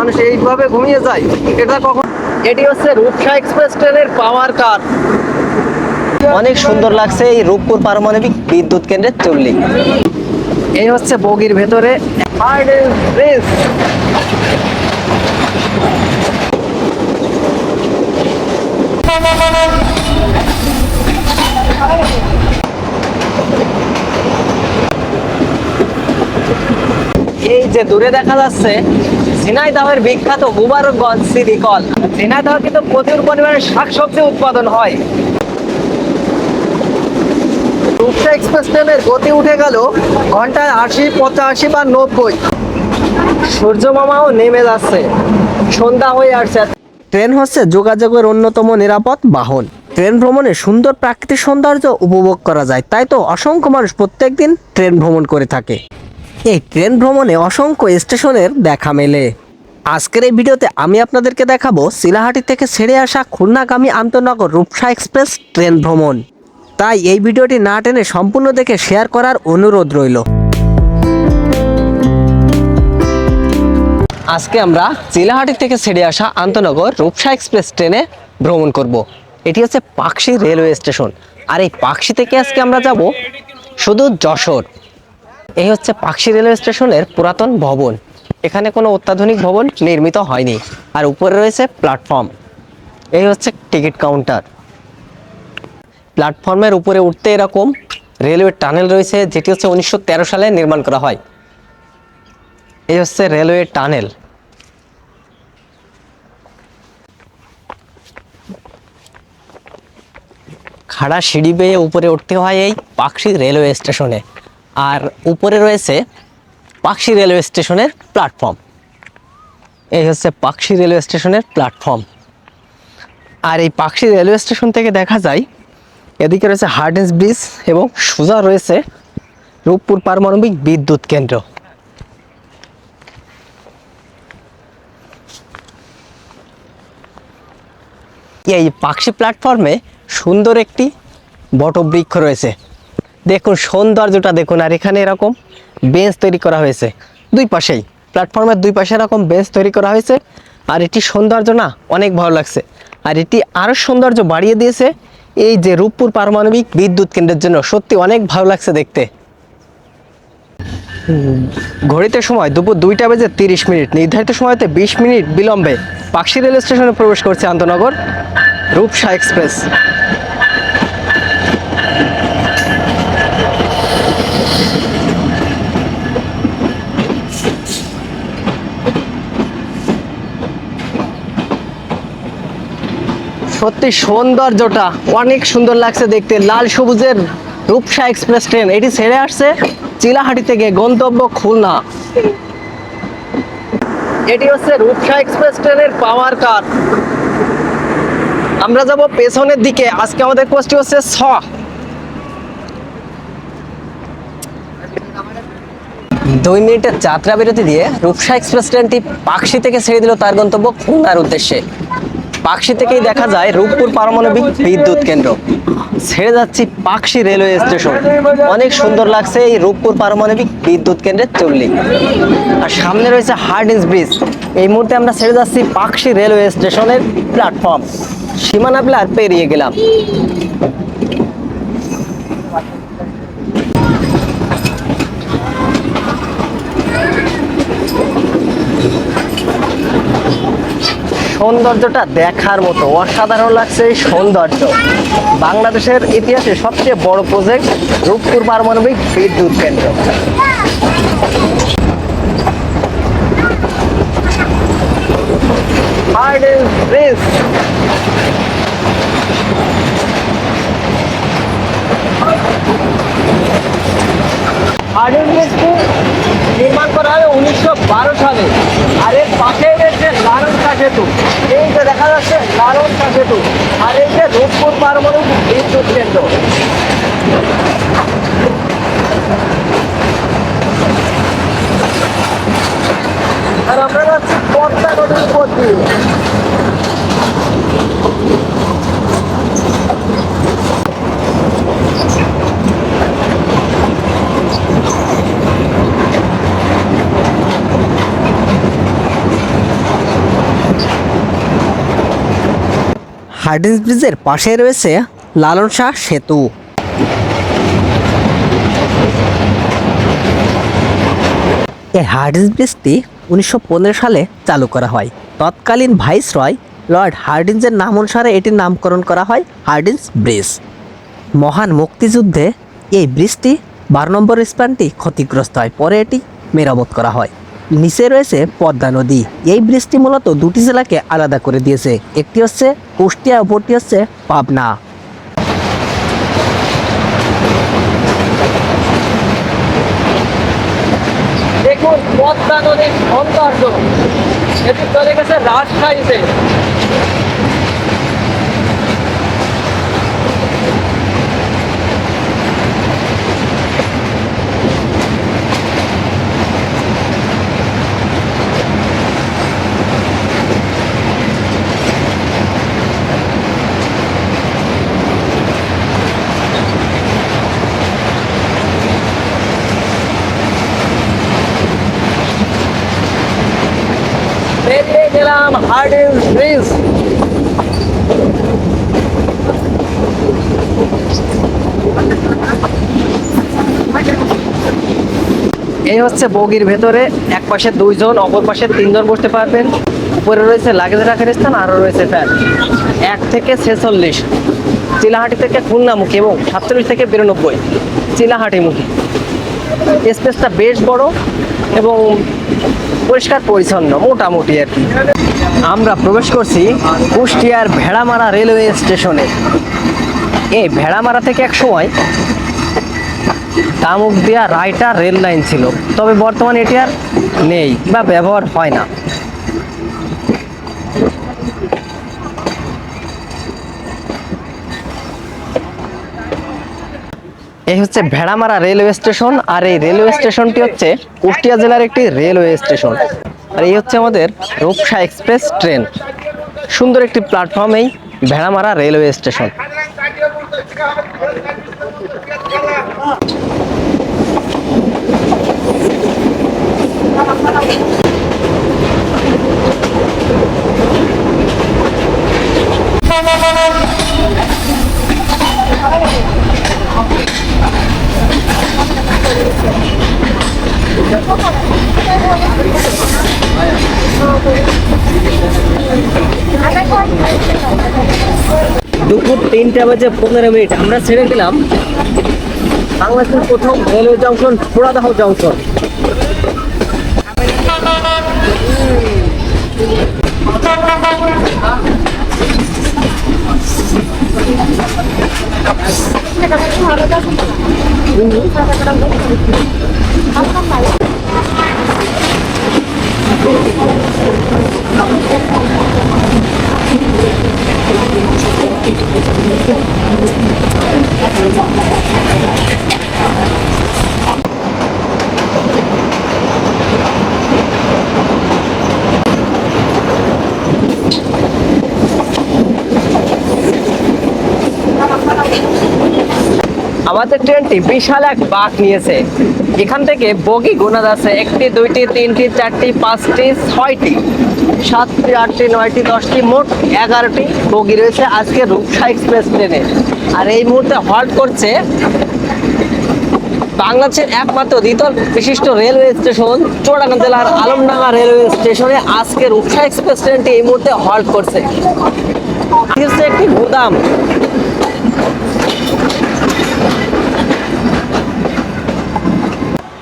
মানুষ এইভাবে ঘুমিয়ে যায়, এটা কখন? এটি হচ্ছে রূপসা এক্সপ্রেস ট্রেনের পাওয়ার কার। অনেক সুন্দর লাগছে এই রূপপুর পারমাণবিক বিদ্যুৎ কেন্দ্রের চল্লি। এই হচ্ছে বগির ভেতরে ব্রিজ। এই যে দূরে দেখা যাচ্ছে ঝিনাইদহের বিখ্যাত মুবারকগঞ্জ সিটি কল। ঝিনাইদহ কিন্তু প্রচুর পরিমাণে শাকসবজি উৎপাদন হয়। রূপসা এক্সপ্রেস ট্রেনের গতি উঠে গেল ঘন্টায় 80, 85 বা 90। সূর্য মামাও নেমে যাচ্ছে, সন্ধ্যা হয়ে আসছে। ট্রেন হচ্ছে যোগাযোগের অন্যতম নিরাপদ বাহন। ট্রেন ভ্রমণে সুন্দর প্রাকৃতিক সৌন্দর্য উপভোগ করা যায়, তাই তো অসংখ্য মানুষ প্রত্যেকদিন ট্রেন ভ্রমণ করে থাকে। এই ট্রেন ভ্রমণে অসংখ্য স্টেশনের দেখা মেলে। আজকের এই ভিডিওতে আমি আপনাদেরকে দেখাবো চিলাহাটি থেকে ছেড়ে আসা খুলনাগামী আন্তনগর রূপসা এক্সপ্রেস ট্রেন ভ্রমণ। তাই এই ভিডিওটি না টেনে সম্পূর্ণ দেখে শেয়ার করার অনুরোধ রইল। আজকে আমরা চিলাহাটি থেকে ছেড়ে আসা আন্তনগর রূপসা এক্সপ্রেস ট্রেনে ভ্রমণ করব। এটি হচ্ছে পাকশি রেলওয়ে স্টেশন, আর এই পাকশি থেকে আজকে আমরা যাব শুধু যশোর। এই হচ্ছে পাকশি রেলওয়ে স্টেশনের পুরাতন ভবন। এখানে কোনো অত্যাধুনিক ভবন নির্মিত হয়নি। আর উপরে রয়েছে প্ল্যাটফর্ম। এই হচ্ছে টিকিট কাউন্টার। প্ল্যাটফর্মের উপরে উঠতে এরকম রেলওয়ে টানেল রয়েছে, যেটি হচ্ছে 1913 সালে নির্মাণ করা হয়। এই হচ্ছে রেলওয়ে টানেল। খাড়া সিঁড়ি বেয়ে উপরে উঠতে হয় এই পাকশি রেলওয়ে স্টেশনে। আর উপরে রয়েছে পাকশি রেলওয়ে স্টেশনের প্ল্যাটফর্ম। এই হচ্ছে পাকশি রেলওয়ে স্টেশনের প্ল্যাটফর্ম। আর এই পাকশি রেলওয়ে স্টেশন থেকে দেখা যায় এদিকে রয়েছে হার্ডিঞ্জ ব্রিজ এবং সোজা রয়েছে রূপপুর পারমাণবিক বিদ্যুৎ কেন্দ্র। এই পাকশি প্ল্যাটফর্মে সুন্দর একটি বটবৃক্ষ রয়েছে। দেখুন সৌন্দর্যটা দেখুন। আর এখানে এরকম বেঞ্চ তৈরি করা হয়েছে দুই পাশেই। প্ল্যাটফর্মের দুই পাশে এরকম বেঞ্চ তৈরি করা হয়েছে। আর এটি সৌন্দর্য না অনেক ভালো লাগছে। আর এটি আরও সৌন্দর্য বাড়িয়ে দিয়েছে এই যে রূপপুর পারমাণবিক বিদ্যুৎ কেন্দ্রের জন্য। সত্যি অনেক ভালো লাগছে দেখতে। ঘড়িতে সময় দুপুর 2:30। নির্ধারিত সময়তে 20 মিনিট বিলম্বে পাকশি রেল স্টেশনে প্রবেশ করছে আন্তনগর রূপসা এক্সপ্রেস। সত্যি সৌন্দর্যটা অনেক সুন্দর লাগছে দেখতে। লাল সবুজের রূপসা এক্সপ্রেস ট্রেন এটি ছেড়ে আসছে চিলাহাটি থেকে, গন্তব্য খুলনা। এটি হচ্ছে রূপসা এক্সপ্রেস ট্রেনের পাওয়ার কার। আমরা যাব পেছনের দিকে। আজকে আমাদের কোর্সটি হচ্ছে 2 মিনিটের যাত্রা বিরতি দিয়ে রূপসা এক্সপ্রেস ট্রেনটি পাকশি থেকে ছেড়ে দিল তার গন্তব্য খুলনার উদ্দেশ্যে। পাকশি থেকেই দেখা যায় রূপপুর পারমাণবিক বিদ্যুৎ কেন্দ্র। ছেড়ে যাচ্ছি পাকশি রেলওয়ে স্টেশন। অনেক সুন্দর লাগছে এই রূপপুর পারমাণবিক বিদ্যুৎ কেন্দ্রের চল্লি। আর সামনে রয়েছে হার্ডিঞ্জ ব্রিজ। এই মুহূর্তে আমরা ছেড়ে যাচ্ছি পাকশি রেলওয়ে স্টেশনের প্ল্যাটফর্ম। সীমানা প্লার পেরিয়ে গেলাম। সৌন্দর্যটা দেখার মতো, অসাধারণ লাগছে এই সৌন্দর্য। বাংলাদেশের ইতিহাসে সবচেয়ে বড় প্রজেক্ট রূপপুর পারমাণবিক বিদ্যুৎ কেন্দ্র। Hardinge bridge. হার্ডিঞ্জ ব্রিজটি নির্মাণ করা হয় 1912 সালে। আর এর পাশে রয়েছে লালনকা সেতু। এই যে দেখা যাচ্ছে লালনকা সেতু। আর এই যে রূপপুর পারমাণবিক বিদ্যুৎ কেন্দ্র। আর আমরা যাচ্ছি পদ্মা নদীর উপর দিয়ে। হার্ডিঞ্জ ব্রিজের পাশে রয়েছে লালন শাহ সেতু। এই হার্ডিঞ্জ ব্রিজটি 1915 সালে চালু করা হয়। তৎকালীন ভাইসরয় লর্ড হার্ডিঞ্জের নাম অনুসারে এটির নামকরণ করা হয় হার্ডিঞ্জ ব্রিজ। মহান মুক্তিযুদ্ধে এই ব্রিজটি 12 নম্বর স্প্যানটি ক্ষতিগ্রস্ত হয়, পরে এটি মেরামত করা হয়। নিচে রয়েছে পদ্মা নদী। এই ব্রিজটি মূলত দুটি জেলাকে আলাদা করে দিয়েছে, একটি হচ্ছে কুষ্টিয়া, অপরটি হচ্ছে পাবনা। দেখুন পদ্মা নদীর সৌন্দর্য, এটি চলে গেছে রাজশাহীতে। বেরিয়ে গেলাম হার্ডিঞ্জ ব্রিজ। এই হচ্ছে বগির ভেতরে, এক পাশে 2 জন, অপর পাশে 3 জন বসতে পারবেন। উপরে রয়েছে লাগেজ রাখার স্থান, আরও রয়েছে ফ্যান। 1 থেকে 46 চিলাহাটি থেকে খুলনামুখী এবং 47 থেকে 92 চিলাহাটিমুখী। স্পেসটা বেশ বড় এবং পরিষ্কার পরিচ্ছন্ন মোটামুটি আর কি। আমরা প্রবেশ করছি কুষ্টিয়ার ভেড়ামারা রেলওয়ে স্টেশনে। এই ভেড়ামারা থেকে এক সময় তামুকদিয়া রায়টা রেল লাইন ছিল, তবে বর্তমানে এটি আর নেই বা ব্যবহার হয় না। এই হচ্ছে ভেড়ামারা রেলওয়ে স্টেশন, আর এই রেলওয়ে স্টেশনটি হচ্ছে কুষ্টিয়া জেলার একটি রেলওয়ে স্টেশন। আর এই হচ্ছে আমাদের রূপসা এক্সপ্রেস ট্রেন। সুন্দর একটি প্ল্যাটফর্ম এই ভেড়ামারা রেলওয়ে স্টেশন। দুপুর 3:15 আমরা ছেড়ে দিলাম বাংলাদেশের প্রথম রেলওয়ে জংশন ফোড়াদাহ জংশন। আমাদের ট্রেনটি বিশাল এক বাঁক নিয়েছে। এখান থেকে বগি গোনা যাচ্ছে 1টি 2টি 3টি 4টি 5টি 6টি 7টি 8টি 9টি 10টি, মোট 11টি বগি রয়েছে আজকে রূপসা এক্সপ্রেস ট্রেনে। আর এই মুহূর্তে হল্ট করছে বাংলাদেশের একমাত্র দ্বিতল বিশিষ্ট রেলওয়ে স্টেশন চুয়াডাঙ্গা জেলার আলমডাঙ্গা রেলওয়ে স্টেশনে আজকে রূপসা এক্সপ্রেস ট্রেনটি এই মুহূর্তে হল্ট করছে। হচ্ছে একটি গুদাম।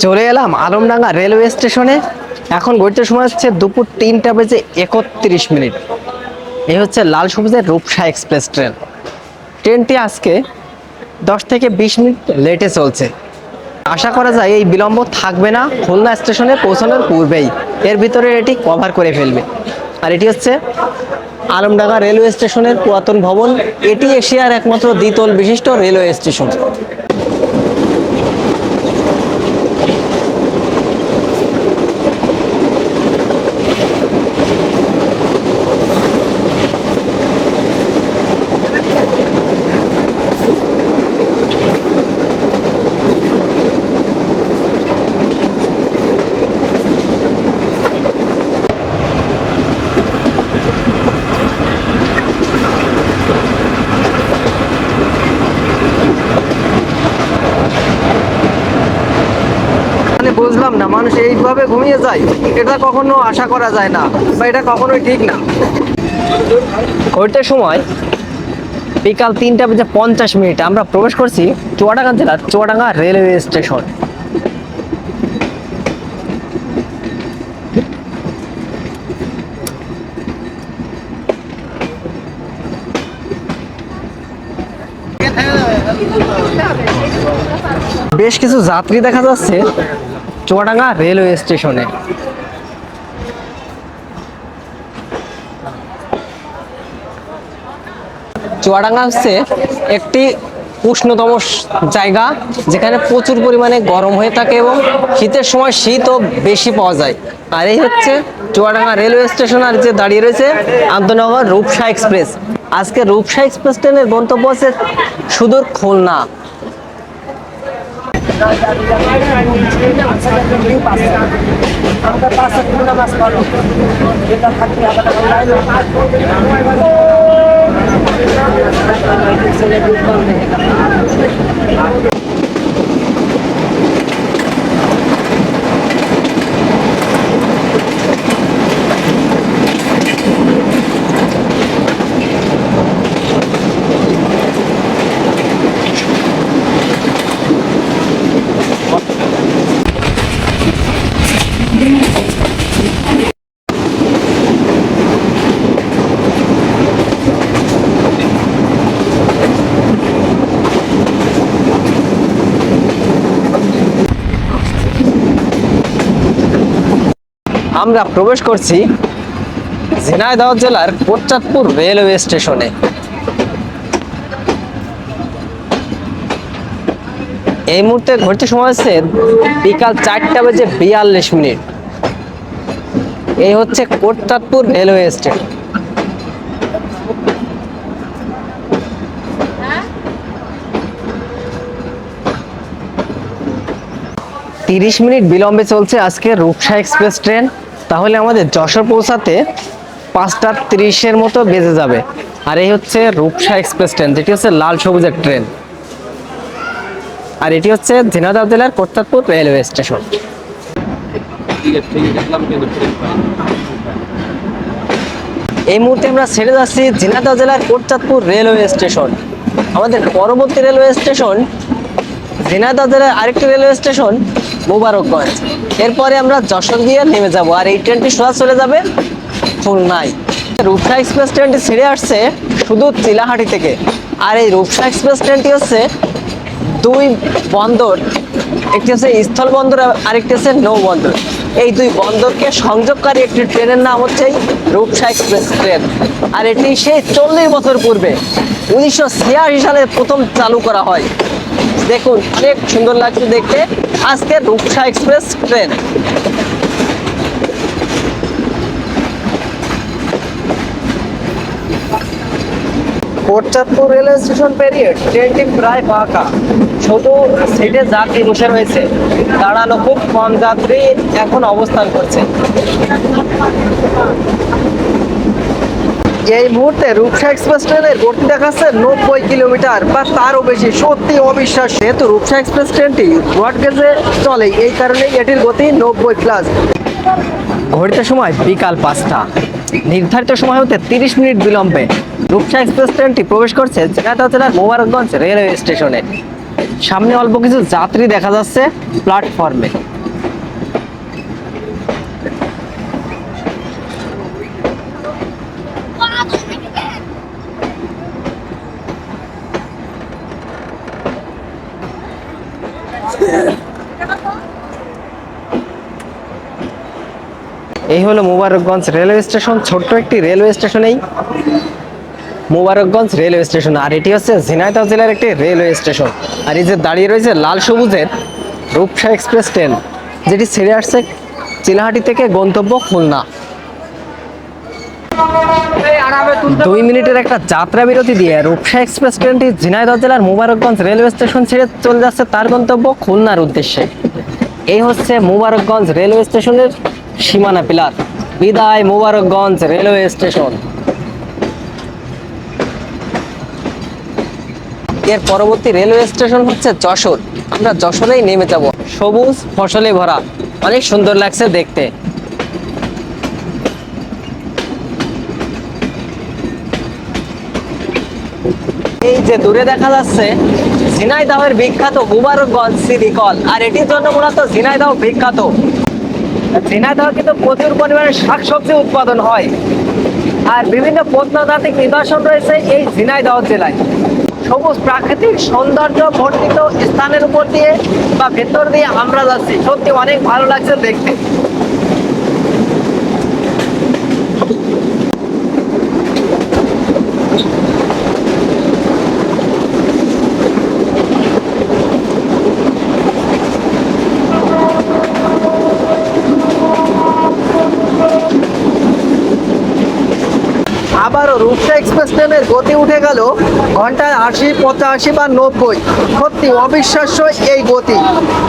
চলে এলাম আলমডাঙ্গা রেলওয়ে স্টেশনে। এখন ঘড়িতে সময় হচ্ছে দুপুর 3:31। এই হচ্ছে লাল সবুজের রূপসা এক্সপ্রেস ট্রেন। ট্রেনটি আজকে 10 থেকে 20 মিনিট লেটে চলছে। আশা করা যায় এই বিলম্ব থাকবে না, খুলনা স্টেশনে পৌঁছানোর পূর্বেই এর ভিতরে এটি কভার করে ফেলবে। আর এটি হচ্ছে আলমডাঙ্গা রেলওয়ে স্টেশনের পুরাতন ভবন। এটি এশিয়ার একমাত্র দ্বিতল বিশিষ্ট রেলওয়ে স্টেশন। মানে বুঝলাম না, মানুষ এইভাবে ঘুমিয়ে যায়, এটা কখনো আশা করা যায় না, বা এটা কখনোই ঠিক না। ঘুরতে সময় বিকাল 3:50 আমরা প্রবেশ করছি চুয়াডাঙ্গা জেলার চুয়াডাঙ্গা রেলওয়ে স্টেশন। বেশ কিছু যাত্রী দেখা যাচ্ছে চুয়াডাঙ্গা রেলওয়ে স্টেশনে। চুয়াডাঙ্গা হচ্ছে একটি উষ্ণতম জায়গা, যেখানে প্রচুর পরিমাণে গরম হয়ে থাকে এবং শীতের সময় শীতও বেশি পাওয়া যায়। আর এই হচ্ছে চুয়াডাঙ্গা রেলওয়ে স্টেশন, আর যে দাঁড়িয়ে রয়েছে আন্তনগর রূপসা এক্সপ্রেস। আজকে রূপসা এক্সপ্রেস ট্রেনের গন্তব্য আছে সুদূর খুলনা। আমরা প্রবেশ করছি ঝিনাইদহ জেলার কোটচাঁদপুর রেলওয়ে স্টেশনে। এই মুহূর্তে ঘুরতে সময় হচ্ছে বিকাল 4:42। এই হচ্ছে কোটচাঁদপুর রেলওয়ে স্টেশন। তিরিশ মিনিট বিলম্বে চলছে আজকে রূপসা এক্সপ্রেস ট্রেন। তাহলে আমাদের যশোর পৌঁছাতে 5:30 মতো বেজে যাবে। আর এই হচ্ছে রূপসা এক্সপ্রেস ট্রেন, যেটি হচ্ছে লাল সবুজের ট্রেন। আর এটি হচ্ছে ঝিনাইদহ জেলার কোটচাঁদপুর রেলওয়ে স্টেশন। এই মুহূর্তে আমরা ছেড়ে যাচ্ছি ঝিনাইদহ জেলার কোটচাঁদপুর রেলওয়ে স্টেশন। আমাদের পরবর্তী রেলওয়ে স্টেশন ঝিনাইদহ জেলার আরেকটি রেলওয়ে স্টেশন মোবারকগঞ্জ। এরপরে আমরা যশোর গিয়ে নেমে যাব, আর এই ট্রেনটি সোজা চলে যাবে খুলনায়। রূপসা এক্সপ্রেস ট্রেনটি ছেড়ে আসছে শুধু চিলাহাটি থেকে। আর এই রূপসা এক্সপ্রেস ট্রেনটি হচ্ছে দুই বন্দর, একটি হচ্ছে স্থল বন্দর, আরেকটি হচ্ছে নৌ বন্দর। এই দুই বন্দরকে সংযোগকারী একটি ট্রেনের নাম হচ্ছে রূপসা এক্সপ্রেস ট্রেন। আর এটি সেই 40 বছর পূর্বে 1986 সালে প্রথম চালু করা হয়। দেখুন অনেক সুন্দর লাগছে দেখতে আজকে Rupsa express train. Kotchandpur railway station পেরিয়ে ট্রেনটি প্রায় ফাঁকা, শুধু সিটে যাত্রী বসে রয়েছে। দাঁড়ানো খুব কম যাত্রী এখন অবস্থান করছে। এই মুহূর্তে রূপসা এক্সপ্রেস ট্রেনের গতি দেখাচ্ছে 90 কিলোমিটার বা তারও বেশি। সত্যি অবিশ্বাস। যেহেতু রূপসা এক্সপ্রেস ট্রেনটি ব্রড গেজে চলে, এই কারণেই এটির গতি 90+। ঘড়িতে সময় বিকাল 5টা। নির্ধারিত সময় হতে 30 মিনিট বিলম্বে রূপসা এক্সপ্রেস ট্রেনটি প্রবেশ করছে ঝিনাইদহ জেলার মোবারকগঞ্জ রেলওয়ে স্টেশনে। সামনে অল্প কিছু যাত্রী দেখা যাচ্ছে প্ল্যাটফর্মে। এই হলো মোবারকগঞ্জ রেলওয়ে স্টেশন। ছোট্ট একটি রেলওয়ে স্টেশনেই মোবারকগঞ্জ রেলওয়ে স্টেশন। আর এটি হচ্ছে ঝিনাইদহ জেলার একটি রেলওয়ে স্টেশন। আর এই যে দাঁড়িয়ে রয়েছে লাল সবুজের রূপসা এক্সপ্রেস ট্রেন, যেটি ছেড়ে আসছে চিলাহাটি থেকে গন্তব্য খুলনা। 2 মিনিটের একটা যাত্রা বিরতি দিয়ে রূপসা এক্সপ্রেস ট্রেনটি ঝিনাইদহ জেলার মোবারকগঞ্জ রেলওয়ে স্টেশন ছেড়ে চলে যাচ্ছে তার গন্তব্য খুলনার উদ্দেশ্যে। এই হচ্ছে মোবারকগঞ্জ রেলওয়ে স্টেশনের সীমানা পিলার। বিদায় মোবারকগঞ্জ রেলওয়ে স্টেশন। এর পরবর্তী রেলওয়ে স্টেশন হচ্ছে যশোর। আমরা যশোরেই নেমে যাব। সবুজ ফসলে ভরা, অনেক সুন্দর লাগছে দেখতে। এই যে দূরে দেখা যাচ্ছে ঝিনাইদহের বিখ্যাত মুবারকগঞ্জ সিটি কল, আর এটির জন্য মূলত ঝিনাইদহ বিখ্যাত। ঝিনাইদহ কিন্তু প্রচুর পরিমাণে শাকসবজি উৎপাদন হয়, আর বিভিন্ন প্রত্নতাত্ত্বিক নিদর্শন রয়েছে এই ঝিনাইদহ জেলায়। সবুজ প্রাকৃতিক সৌন্দর্য বর্ধিত স্থানের উপর দিয়ে বা ভেতর দিয়ে আমরা যাচ্ছি, সত্যি অনেক ভালো লাগছে দেখতে। আবারও রূপসা এক্সপ্রেস ট্রেনের গতি উঠে গেল ঘন্টায় 80, 85 বা 90। সত্যি অবিশ্বাস্য এই গতি।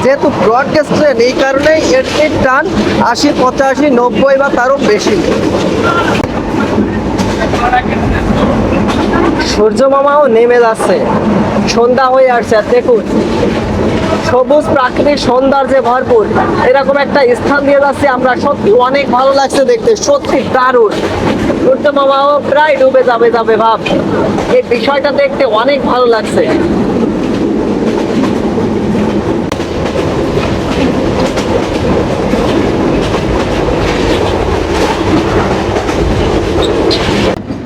যেহেতু ব্রডগেজ ট্রেন, এই কারণেই এর টান 80, 85, 90 বা তারও বেশি। সূর্য মামাও নেমে যাচ্ছে, সন্ধ্যা হয়ে আসছে। আর দেখুন সবুজ প্রাকৃতিক সৌন্দর্যে ভরপুর এরকম একটা স্থান দিয়ে যাচ্ছি আমরা, সত্যি অনেক ভালো লাগছে দেখতে, সত্যি দারুণ। সূর্য মামাও প্রায় ডুবে যাবে ভাব। এই বিষয়টা দেখতে অনেক ভালো লাগছে।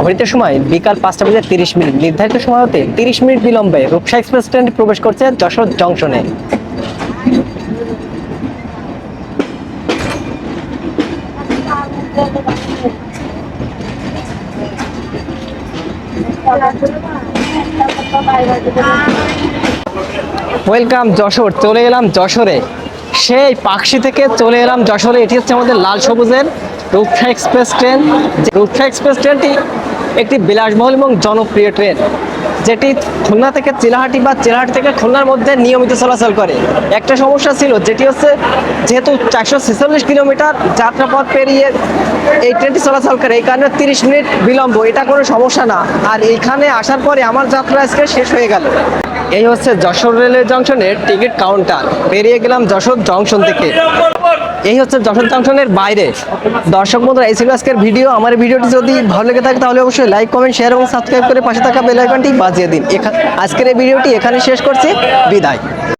ঘড়িতে সময় বিকাল 5:30। নির্ধারিত সময় হতে 30 মিনিট বিলম্বে রূপসা এক্সপ্রেস ট্রেনটি প্রবেশ করছে যশোর জংশনে। ওয়েলকাম যশোর। চলে এলাম যশোরে, সেই পাকশি থেকে চলে এলাম যশোরে। এটি হচ্ছে আমাদের লাল সবুজের Rupsa express train. Rupsa express ট্রেনটি একটি বিলাসবহুল এবং জনপ্রিয় ট্রেন, যেটি খুলনা থেকে চিলাহাটি বা চিলাহাটি থেকে খুলনার মধ্যে নিয়মিত চলাচল করে। একটা সমস্যা ছিল, যেটি হচ্ছে যেহেতু 446 কিলোমিটার যাত্রাপথ পেরিয়ে এই ট্রেনটি চলাচল করে, এই কারণে 30 মিনিট বিলম্ব। এটা কোনো সমস্যা না। আর এইখানে আসার পরে আমার যাত্রা আজকে শেষ হয়ে গেল। এই হচ্ছে যশোর রেলওয়ে জংশনের টিকিট কাউন্টার। বেরিয়ে গেলাম যশোর জংশন থেকে। এই হচ্ছে যশোর জংশনের বাইরে। দর্শক বন্ধুরা, এই ছিল আজকের ভিডিও। আমার ভিডিওটি যদি ভালো লেগে থাকে তাহলে অবশ্যই লাইক, কমেন্ট, শেয়ার এবং সাবস্ক্রাইব করে পাশে থাকা বেল আইকনটি বাজিয়ে দিন। আজকের এই ভিডিওটি এখানে শেষ করছি। বিদায়।